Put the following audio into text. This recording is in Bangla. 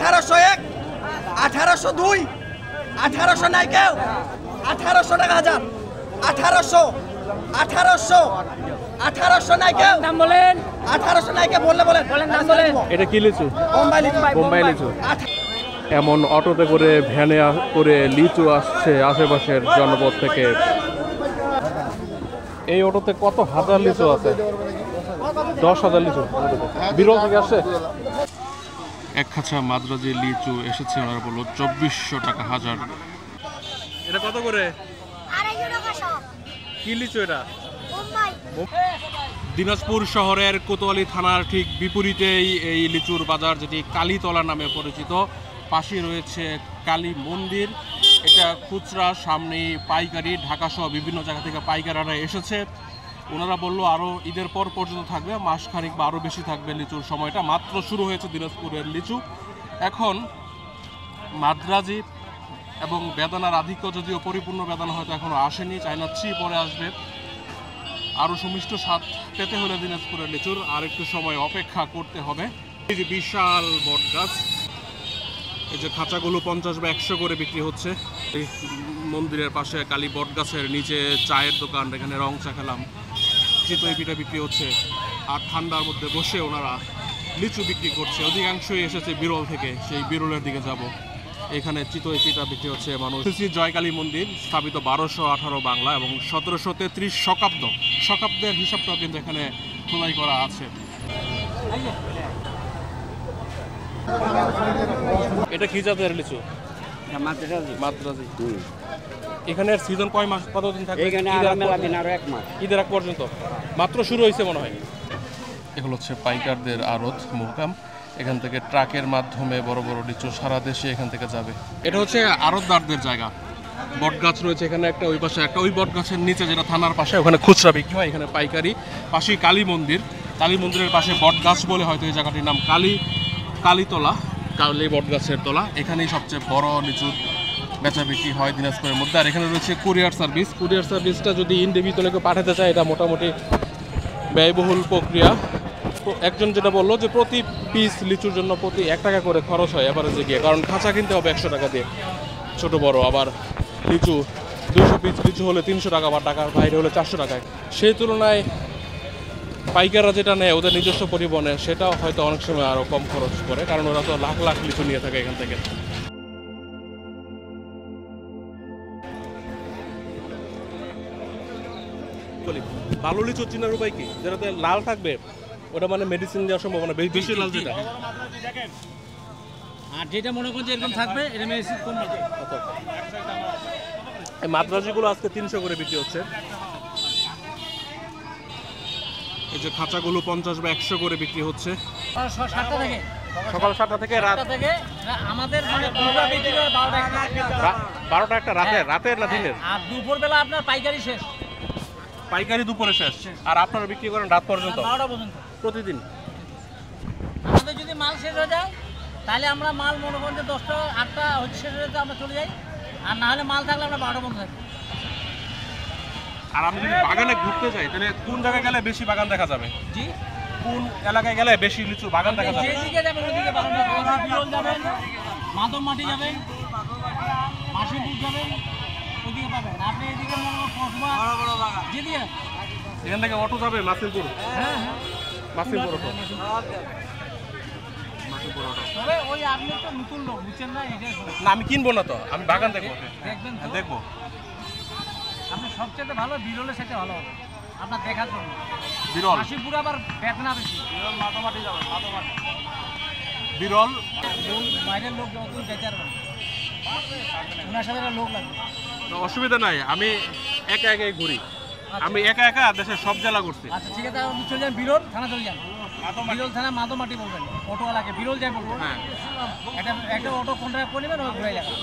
1801, 1802, 1800 নাই কেউ, 1800 টাকা হাজার, 1800, 1800, 1800 নাই কেউ, নাম বলেন, 1800 নাই কেউ, বললে বলেন, নাম বলেন। এটা কি লিচু? বোম্বাই লিচু। এমন অটোতে করে ভ্যানে করে লিচু আসছে আশেপাশের জনপদ থেকে। এই অটোতে কত হাজার লিচু আছে, 10,000 লিচু বিরল থেকে আসছে। এক খাঁচা মাদ্রাজি লিচু এসেছে, ওনারা বললো 2400 টাকা হাজার। এটা কত করে? কি লিচু এটা? দিনাজপুর শহরের কোতোয়ালি থানার ঠিক বিপরীতেই এই লিচুর বাজার, যেটি কালীতলা নামে পরিচিত। পাশে রয়েছে কালী মন্দির। এটা খুচরা, সামনে পাইকারি, ঢাকাসহ বিভিন্ন জায়গা থেকে পাইকাররা এসেছে। ওনারা বললো আরও ঈদের পর পর্যন্ত থাকবে, মাসখানিক বা আরও বেশি থাকবে লিচুর সময়টা। মাত্র শুরু হয়েছে দিনাজপুরের লিচু। এখন মাদ্রাজি এবং বেদানার আধিক্য, যদিও পরিপূর্ণ বেদানা হয়তো এখনও আসেনি, চায়না 3 পরে আসবে। আরও সুমিষ্ট স্বাদ পেতে হলে দিনাজপুরের লিচুর আর একটু সময় অপেক্ষা করতে হবে। এই যে বিশাল বট গাছ, এই যে খাঁচাগুলো 50 বা 100 করে বিক্রি হচ্ছে। এই মন্দিরের পাশে কালী বট গাছের নিচে চায়ের দোকান, এখানে রং চা খেলাম, চিতই পিঠা বিক্রি হচ্ছে। আর ঠান্ডার মধ্যে বসে ওনারা লিচু বিক্রি করছে। অধিকাংশই এসেছে বিরল থেকে, সেই বিরলের দিকে যাব। এখানে চিতই পিঠা বিক্রি হচ্ছে মানুষ। জয়কালী মন্দির স্থাপিত 1218 বাংলা এবং 1733 শকাব্দের হিসাবটাও কিন্তু এখানে খোদাই করা আছে। এটা কি জাতের লিচু? মাদ্রাজি। এখানের সিজন কয় মাস, কতদিন থাকে? ঈদের আগ পর্যন্ত। মাত্র শুরু হয়েছে মনে হয়। এগুলো হচ্ছে পাইকারদের আড়ত মোহকাম। এখান থেকে ট্রাকের মাধ্যমে বড় বড় লিচু সারা দেশে এখান থেকে যাবে। এটা হচ্ছে আড়তদারদের জায়গা। বট গাছ রয়েছে এখানে একটা, ওই পাশে একটা। ওই বট গাছের নিচে যেটা থানার পাশে, ওখানে খুচরা বিক্রি হয়, এখানে পাইকারি। পাশেই কালী মন্দির। কালী মন্দিরের পাশে বট গাছ বলে হয়তো এই জায়গাটির নাম কালীতলা, কালী বট গাছের তলা। এখানেই সবচেয়ে বড় লিচুর বেচা বিক্রি হয় দিনাজপুরের মধ্যে। আর এখানে রয়েছে কুরিয়ার সার্ভিস। কুরিয়ার সার্ভিসটা যদি ইন্ডিভিজুয়াল কেউ পাঠাতে চায়, এটা মোটামুটি ব্যয়বহুল প্রক্রিয়া। একজন যেটা বললো যে প্রতি পিস লিচুর জন্য প্রতি 1 টাকা করে খরচ হয় এভারেজে গিয়ে, কারণ খাঁচা কিনতে হবে 100 টাকা দিয়ে, ছোট বড়। আবার লিচু 200 পিস লিচু হলে 300 টাকা, বা টাকার বাইরে হলে 400 টাকায়। সেই তুলনায় পাইকাররা যেটা নেয় ওদের নিজস্ব পরিবহনে, সেটাও হয়তো অনেক সময় আরও কম খরচ করে, কারণ ওরা তো লাখ লাখ লিচু নিয়ে থাকে এখান থেকে। ভালো লিচু চিনার উপায় কি? যেটাতে লাল থাকবে ওটা মানে মেডিসিন দেওয়ার সম্ভাবনা বেশি। লাল যেটা, আর যেটা মনে করেন যে এরকম থাকবে, এটা মেডিসিন কম হবে। এই মাদ্রাজিগুলো আজকে 300 করে বিক্রি হচ্ছে। এই যে খাঁচাগুলো 50 বা 100 করে বিক্রি হচ্ছে। সকাল 7টা থেকে রাত আমাদের মানে পুরো বিক্রি হয় 12টা একটা রাতের না দিনের? আর দুপুরবেলা আপনার পাইকারি শেষ। পাইকারি দুপুরে শেষ, আর আপনারা বিক্রি করেন রাত পর্যন্ত? 12টা পর্যন্ত প্রতিদিন। আমাদের যদি মাল শেষ হয়ে যায়, তাহলে আমরা মাল মনে করেন যে 10টা 8টা হচ্ছে শেষ হয়ে যায়, আমরা চলে যাই। আর না হলে মাল থাকলে আমরা 12টা পর্যন্ত থাকি। আর আমি যদি বাগানে ঘুরতে যাই, তাহলে কোন জায়গায় গেলে বেশি বাগান দেখা যাবে? জি, কোন এলাকায় গেলে বেশি লিচু বাগান দেখা যাবে? যেদিকে যাবেন ওইদিকে বাগান যাবেন। বিরল যাবেন, মাধব মাটি যাবেন, মাসিপুর যাবেন, ওইদিকে পাবেন। আপনি এদিকে যেদিকে এখান থেকে অটো যাবে মাসিমপুর? হ্যাঁ, মাসিমপুর অটো। তবে ওই আপনি তো নতুন লোক, বুঝছেন না? না, আমি কিনবো না তো, আমি বাগান দেখবো। দেখবেন তো? দেখবো। আপনি সবচেয়ে ভালো বিরলের সাথে ভালো হবে আপনার দেখার জন্য। বিরল মাসিপুর আবার বেতনা বেশি। বিরল মাতামাটি যাবে, মাতামাটি বিরল। বাইরের লোক যত যেতে পারবে, ওনার সাথে লোক লাগবে। অসুবিধা নাই, আমি একা একাই ঘুরি। আমি একা একা দেশের সব জেলা ঘুরছি। আচ্ছা ঠিক আছে, আপনি চলে যান বিরল থানা, চলে যান বিরল থানা মাদমাটি বলবেন, অটোওয়ালাকে বিরল যাই বলবো। হ্যাঁ, একটা অটো কন্ট্রাক্ট করে নেবেন, ওই ঘুরাই লাগবে।